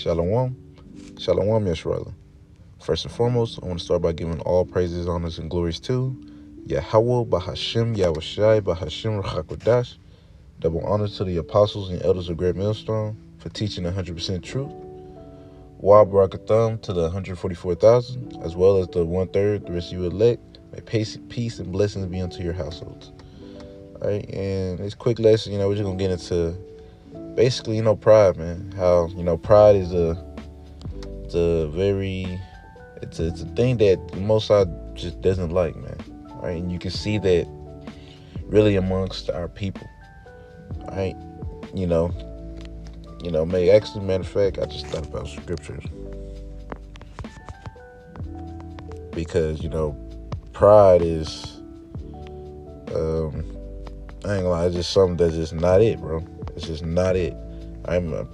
Shalom. Shalom, Yeshua. First and foremost, I want to start by giving all praises, honors, and glories to Yahweh, Bahashim, Yahushai, Bahashim, Rachakodash. Double honor to the apostles and elders of Great Millstone for teaching 100% truth. Wa Barakatham to the 144,000, as well as the 1/3, the rest of you elect. May peace and blessings be unto your households. All right, and this quick lesson, we're just going to get into basically, pride, man. How, pride is a thing that the Most High just doesn't like, man. All right, and you can see that really amongst our people. All right, matter of fact, I just thought about scriptures because pride is, I ain't gonna lie, it's just something that's just not it, bro. It's just not it. Hold on,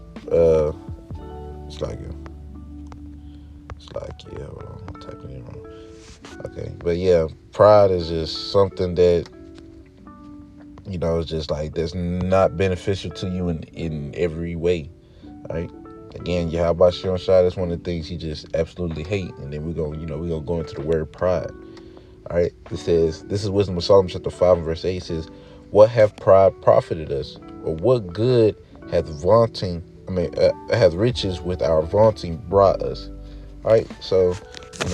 I'm typing it wrong. Okay, but yeah, pride is just something that, it's just like that's not beneficial to you in every way, right? Again, Yahweh Shai, that's one of the things he just absolutely hate. And then we're gonna go into the word pride. All right, it says, this is Wisdom of Solomon chapter 5 and verse 8. It says, what hath pride profited us, or what good hath hath riches with our vaunting brought us? All right, so in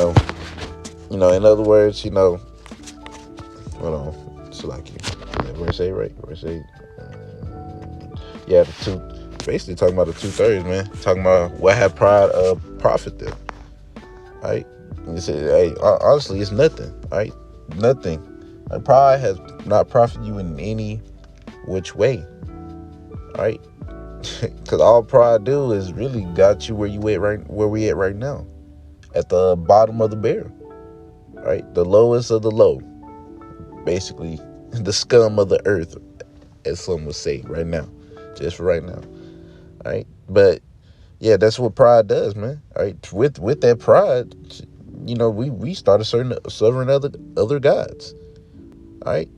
other words, hold on, verse 8, right? Verse 8. Basically talking about the 2/3, man. Talking about what have pride profit them. All right. And it says, hey, honestly, it's nothing. All right. Nothing. Pride has not profited you in any which way. All right. Because all pride do is really got you where we at right now. At the bottom of the barrel. All right. The lowest of the low. Basically, the scum of the earth, as some would say right now. Just for right now. All right. But yeah, that's what pride does, man. All right. With that pride, we started serving other gods. All right.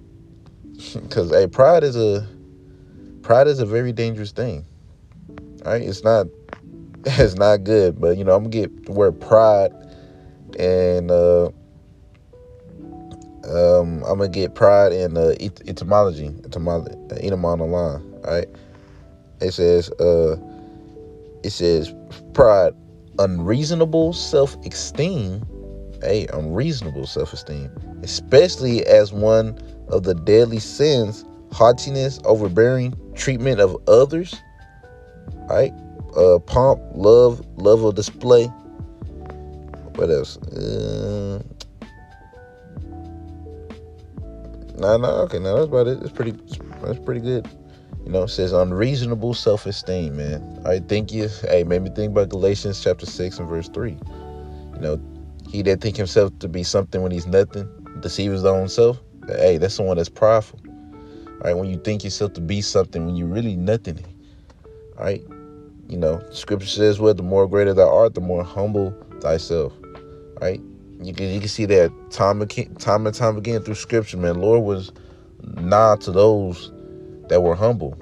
Because pride is a very dangerous thing. All right. It's not good. But I'm gonna get the word pride, and I'm gonna get pride in etymology on the line. All right. It says pride, unreasonable self-esteem, unreasonable self-esteem, especially as one of the deadly sins, haughtiness, overbearing treatment of others, right? Pomp, love of display. What else? Okay, that's about it. That's pretty good. It says unreasonable self-esteem, man. All right, thank you. Hey, made me think about Galatians chapter 6 and verse 3. He that think himself to be something when he's nothing, deceives his own self. Hey, that's someone that's prideful. All right, when you think yourself to be something when you're really nothing. All right, Scripture says, well, the more greater thou art, the more humble thyself. All right, you can see that time and time again through Scripture, man. Lord was nigh to those that were humble.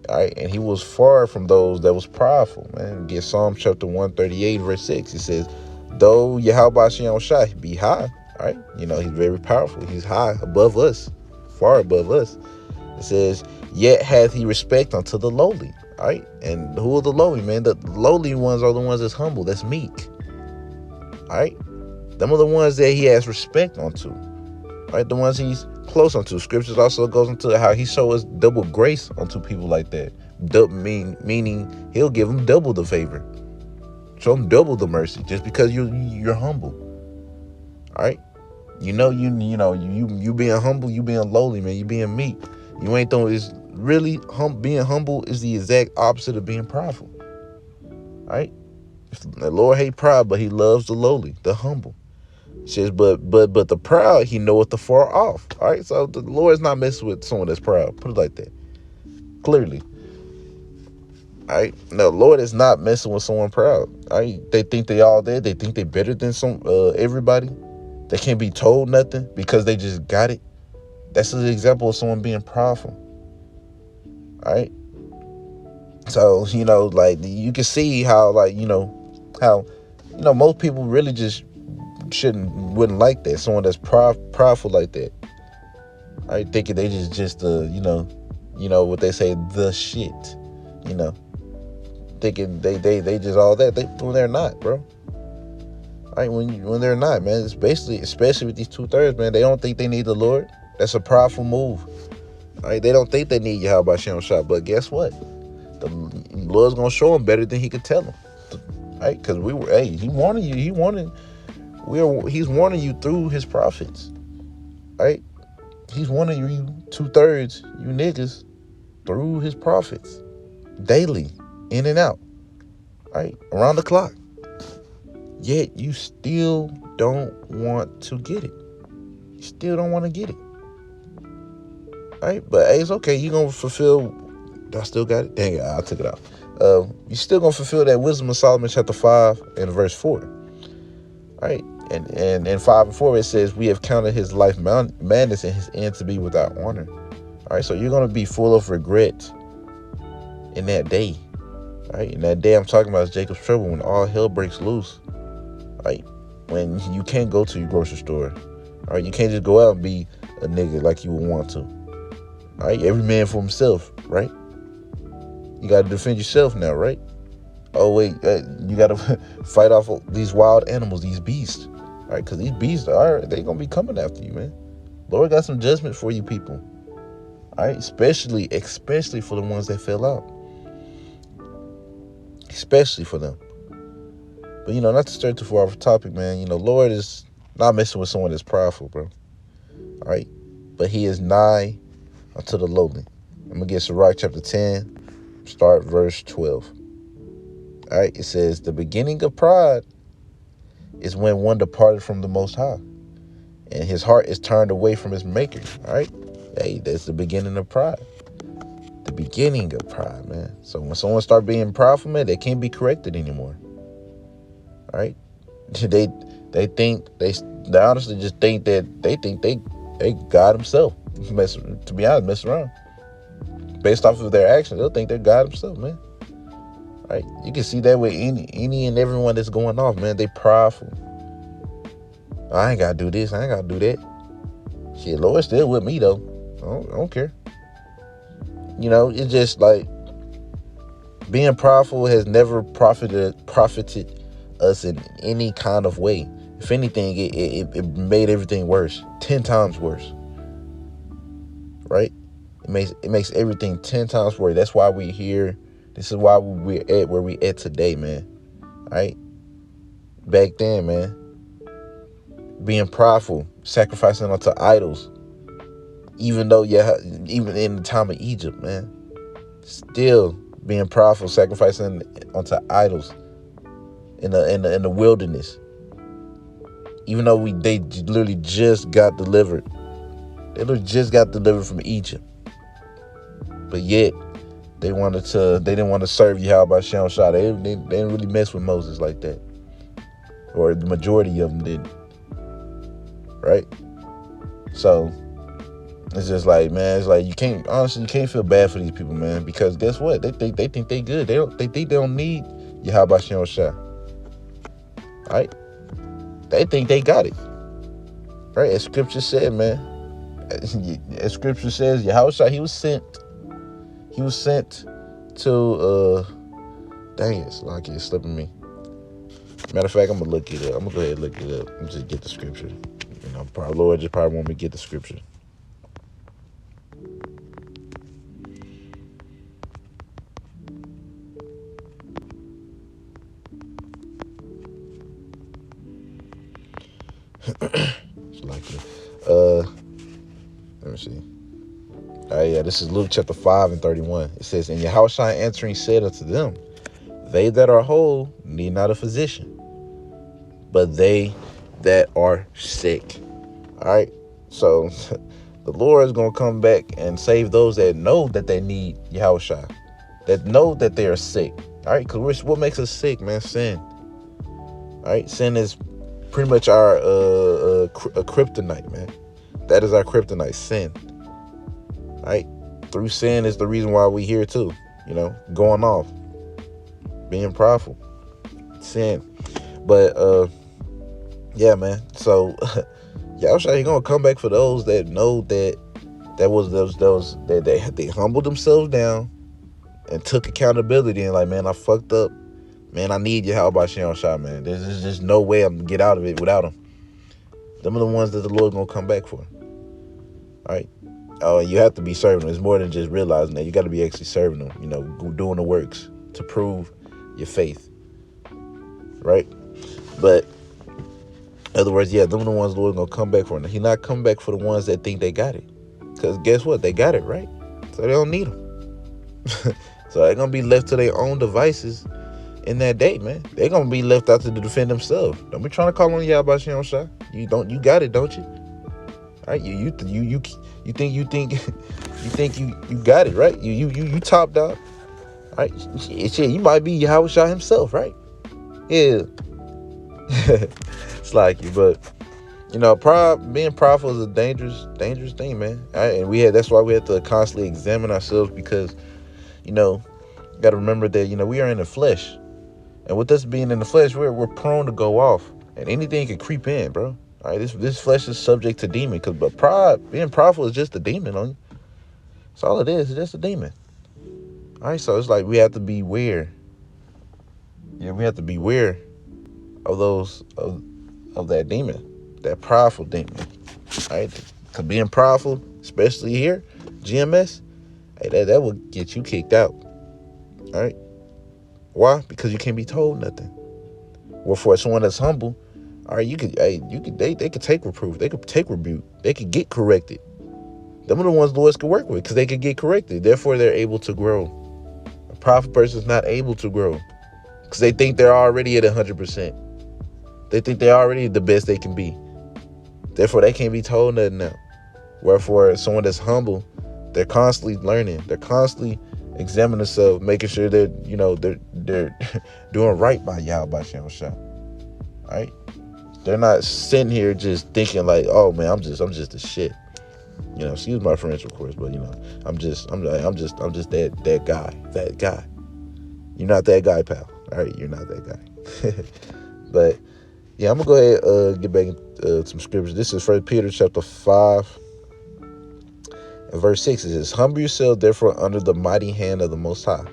All right, and he was far from those that was prideful, man. Get Psalm chapter 138 verse 6. It says, though Yahweh Shai be high, all right, he's very powerful. He's high above us, far above us. It says, yet hath he respect unto the lowly. All right, and who are the lowly, man? The lowly ones are the ones that's humble, that's meek. All right, them are the ones that he has respect unto. All right, the ones he's close unto. Scriptures also goes into how he shows us double grace unto people like that. Meaning he'll give them double the favor, show them double the mercy, just because you're humble. All right, you being humble, you being lowly, man, you being meek. You ain't throwing. Is really being humble is the exact opposite of being prideful. All right, the Lord hate pride, but he loves the lowly, the humble. It says, but the proud, he knoweth the far off. All right, so the Lord is not messing with someone that's proud. Put it like that, clearly. All right, no, Lord is not messing with someone proud. All right, they think they all there. They think they better than everybody. They can't be told nothing because they just got it. That's an example of someone being prideful. All right, So, like, you can see how, like, how, most people really just wouldn't like that. Someone that's prideful like that. I thinking they just what they say, the shit, you know, thinking they just all that. When they're not, bro. When they're not, man, it's basically, especially with these 2/3, man, they don't think they need the Lord. That's a prideful move. They don't think they need Yahweh Shem Shah, but guess what? The Lord's gonna show them better than he could tell them. Because he warning you. He's warning you through his prophets. Right? He's warning you 2/3, you niggas, through his prophets, daily, in and out, right, around the clock. Yet you still don't want to get it. You still don't want to get it. Right? But hey, it's okay. You're going to fulfill. I still got it? Dang it, I took it out. You're still going to fulfill that wisdom of Solomon chapter 5 and verse 4. Right? And in 5 and 4, it says, we have counted his life madness and his end to be without honor. All right? So you're going to be full of regret in that day. Right? In that day I'm talking about is Jacob's trouble, when all hell breaks loose. Right? When you can't go to your grocery store. All right? You can't just go out and be a nigga like you would want to. All right? Every man for himself, right? You got to defend yourself now, right? Oh, wait, you got to fight off these wild animals, these beasts. All right? Because these beasts, they going to be coming after you, man. Lord got some judgment for you people. All right? Especially for the ones that fell out. Especially for them. But, not to stray too far off the topic, man. Lord is not messing with someone that's prideful, bro. All right? But he is nigh unto the lowly. I'm going to get Sirach chapter 10, start verse 12. All right? It says, the beginning of pride is when one departed from the Most High, and his heart is turned away from his maker. All right? Hey, that's the beginning of pride. The beginning of pride, man. So when someone start being prideful, man, they can't be corrected anymore. All right? They honestly just think that they God himself. To be honest, mess around. Based off of their actions, they'll think they're God himself, man. Right? You can see that with any and everyone that's going off, man. They prideful. I ain't gotta do this. I ain't gotta do that. Shit, Lord's still with me though. I don't care. It's just like being prideful has never profited us in any kind of way. If anything, it made everything worse, 10 times worse. Right? It makes everything 10 times worse. That's why we're here. This is why we're at where we at today, man. Right? Back then, man, being prideful, sacrificing unto idols, even in the time of Egypt, man, still being prideful, sacrificing unto idols in the wilderness. Even though they literally just got delivered. They literally just got delivered from Egypt. But yet, they didn't want to serve Yahweh Shem Shah. They didn't really mess with Moses like that. Or the majority of them didn't. Right? So, it's just like, man, it's like you can't feel bad for these people, man, because guess what? They think they good. They think they don't need Yahweh Shem Shah. Right? They think they got it. Right? As scripture said, man. As scripture says, Yahweh Shah, he was sent to dang it, like it's slipping me. Matter of fact, I'm gonna look it up. I'm gonna go ahead and look it up and just get the scripture. Lord just probably want me to get the scripture. It's likely. Let me see. This is Luke chapter 5 and 31. It says, and Yahushua answering said unto them, they that are whole need not a physician, but they that are sick. All right. So the Lord is going to come back and save those that know that they need Yahushua, that know that they are sick. All right. Because what makes us sick, man? Sin. All right. Sin is pretty much our a kryptonite, man. That is our kryptonite, sin. Right? Through sin is the reason why we here too. going off, being prideful, sin. But yeah, man. So Yahushua, he gonna come back for those that know that was those that they humbled themselves down and took accountability and like, man, I fucked up. Man, I need you. How about Yahushua, man? There's just no way I'm gonna get out of it without him. Them are the ones that the Lord gonna come back for. All right. Oh, you have to be serving them. It's more than just realizing that. You got to be actually serving them. Doing the works to prove your faith. Right. But in other words, yeah, them are the ones the Lord gonna come back for. He not come back for the ones that think they got it. Because guess what? They got it, right? So they don't need them. So they're gonna be left to their own devices in that day, man. They're gonna be left out to defend themselves. Don't be trying to call on Yahweh Shem Shah. You got it, don't you? All right, you think you got it, right? You top dog. All right, shit, you might be Yahweh Shah himself, right? Yeah. It's like you, but being prideful is a dangerous thing, man. All right, and that's why we have to constantly examine ourselves, because got to remember that we are in the flesh, and with us being in the flesh, we're prone to go off, and anything can creep in, bro. All right, this flesh is subject to demon, but being prideful is just a demon on you. That's all it is. It's just a demon. All right, so it's like we have to beware. Yeah, we have to beware of those of that demon, that prideful demon. All right, because being prideful, especially here, GMS, hey, that will get you kicked out. All right, why? Because you can't be told nothing. Well, for someone that's humble, all right, they could take reproof, they could take rebuke, they could get corrected. Them are the ones the Lord can work with, because they could get corrected. Therefore, they're able to grow. A prideful person is not able to grow, because they think they're already at 100%. They think they're already the best they can be. Therefore, they can't be told nothing now. Wherefore, someone that's humble, they're constantly learning. They're constantly examining themselves, making sure they're doing right by Yahweh Shem Shah. All right, they're not sitting here just thinking like, oh man, I'm just the shit. Excuse my French, of course, but I'm just that guy. You're not that guy, pal. All right, you're not that guy. But yeah, I'm gonna go ahead get back into some scriptures. This is 1 Peter chapter 5 and verse 6. It says, humble yourself therefore under the mighty hand of the Most High,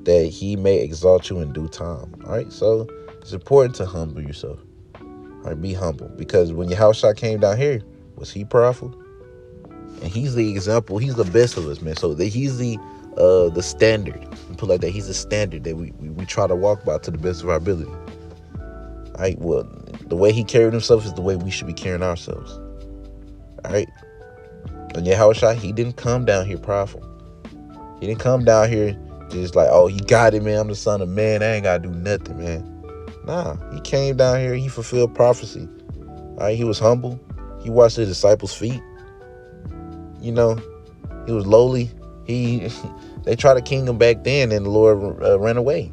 that he may exalt you in due time. All right, so it's important to humble yourself. All right, be humble, because when Yahushua came down here, was he prideful? And he's the example. He's the best of us, man. So he's the standard. Put like that. He's the standard that we try to walk by to the best of our ability. All right. Well, the way he carried himself is the way we should be carrying ourselves. All right. And Yahushua, he didn't come down here prideful. He didn't come down here just like, oh, he got it, man. I'm the son of man. I ain't gotta do nothing, man. Nah, he came down here. He fulfilled prophecy. All right. He was humble. He washed his disciples' feet. He was lowly. They tried to king him back then, and the Lord ran away.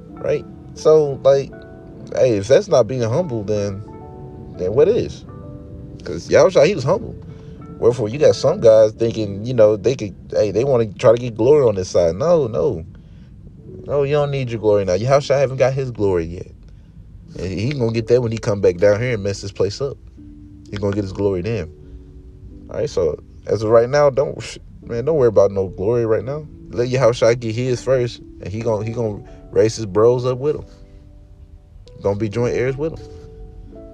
Right? So, like, hey, if that's not being humble, then what is? Because Yahushua, he was humble. Wherefore, you got some guys thinking, they want to try to get glory on this side. No, you don't need your glory now. Yahushua haven't got his glory yet. And he's going to get that when he come back down here and mess this place up. He's going to get his glory then. All right, so as of right now, don't worry about no glory right now. Let Yahushua get his first, and he gonna raise his bros up with him. Gonna be joint heirs with him.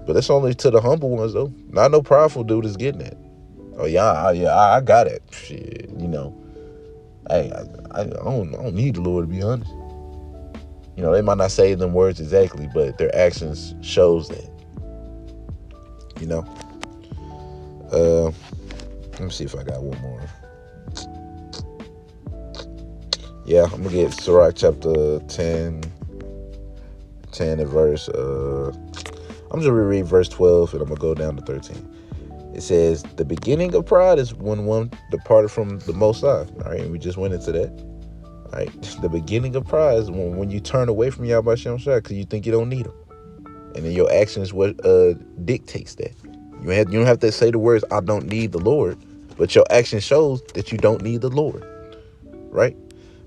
But that's only to the humble ones, though. Not no prideful dude is getting that. Oh yeah, I got it. Shit, Hey, I don't need the Lord, to be honest. They might not say them words exactly, but their actions shows that. Let me see if I got one more. Yeah, I'm gonna get Sirach chapter 10 and verse I'm just gonna reread verse 12, and I'm gonna go down to 13. It says, the beginning of pride is when one departed from the Most High. All right, and we just went into that. All right, the beginning of pride is when you turn away from Yahweh Shem Shah because you think you don't need him, and then your actions what dictates that. You don't have to say the words, I don't need the Lord, but your action shows that you don't need the Lord, right?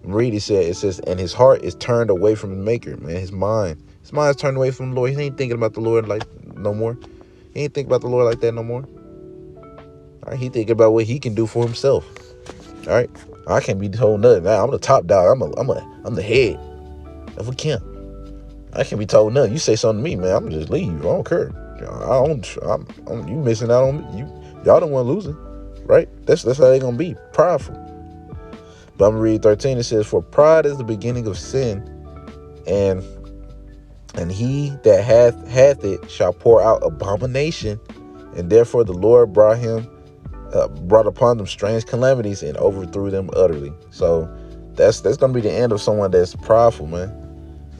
Read, it says, and his heart is turned away from the maker, man. His mind's turned away from the Lord. He ain't thinking about the Lord like no more. He ain't thinking about the Lord like that no more. All right, he thinking about what he can do for himself. All right, I can't be told nothing. I'm the top dog. I'm the head of a camp. I can't be told nothing. You say something to me, man, I'm gonna just leave. I don't care. You missing out on me. Y'all don't want losing, right? That's how they gonna be prideful. But I'm gonna read 13. It says, "For pride is the beginning of sin, and he that hath it shall pour out abomination, and therefore the Lord brought upon them strange calamities and overthrew them utterly." So that's gonna be the end of someone that's prideful, man.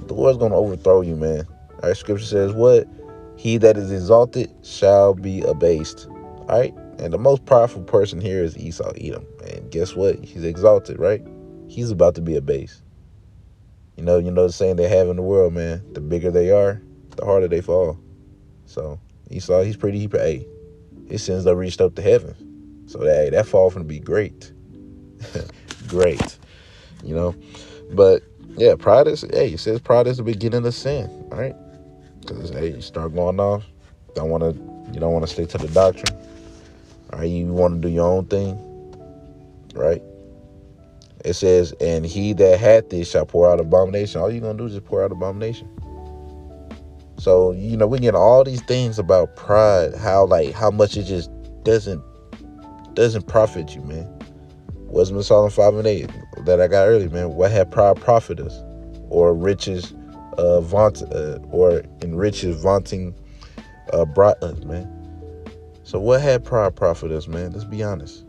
The Lord's gonna overthrow you, man. All right, scripture says what? He that is exalted shall be abased. All right, and the most prideful person here is Esau, Edom. And guess what? He's exalted, right? He's about to be abased. You know the saying they have in the world, man. The bigger they are, the harder they fall. So Esau, his sins have reached up to heaven. So that fall finna be great. Great. But yeah, it says pride is the beginning of sin. All right. Because you start going off. You don't want to stick to the doctrine. All right, you want to do your own thing. Right? It says, and he that hath this shall pour out abomination. All you're going to do is just pour out abomination. So, we get all these things about pride, how much it just doesn't profit you, man. Wisdom of Solomon 5:8 that I got earlier, man. What had pride profit us? Or riches vaunting brought us, man. So what had pride profit us, man? Let's be honest.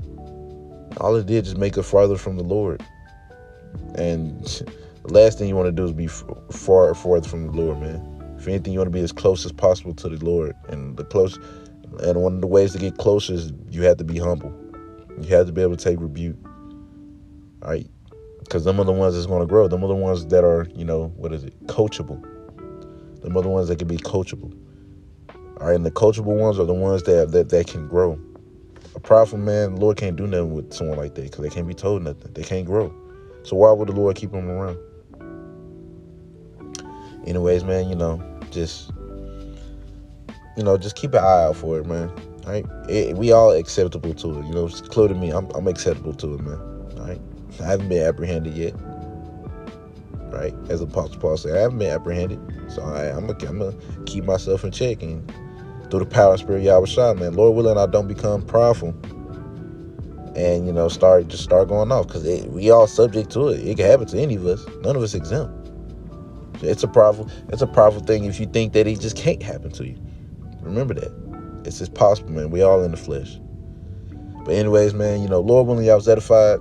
All it did is make us farther from the Lord. And the last thing you want to do is be farther from the Lord, man. If anything, you want to be as close as possible to the Lord. And one of the ways to get closer is you have to be humble. You have to be able to take rebuke. All right? Because them are the ones that's going to grow. Them are the ones that are, coachable. Them are the ones that can be coachable. All right, and the coachable ones are the ones that can grow. A prideful man, the Lord can't do nothing with someone like that because they can't be told nothing. They can't grow. So why would the Lord keep them around? Anyways, man, just keep an eye out for it, man. All right, we all acceptable to it. Including me. I'm acceptable to it, man. All right. I haven't been apprehended yet, right? As Apostle Paul said, I haven't been apprehended. So I'm gonna keep myself in check, and through the power of Spirit Yahushua, man, Lord willing, I don't become prideful, and start going off, because we all subject to it. It can happen to any of us. None of us exempt. It's a prideful thing if you think that it just can't happen to you. Remember that it's just possible, man. We all in the flesh. But anyways, man, Lord willing, y'all was edified.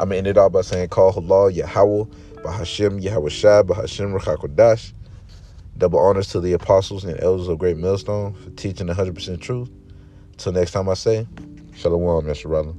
I'm going to end it all by saying, Call Halal Yahweh, Bahashem Yahweh Shai, Bahashem Ruchakodash. Double honors to the apostles and elders of Great Millstone for teaching 100% truth. Till next time I say, Shalom, Yasharallah.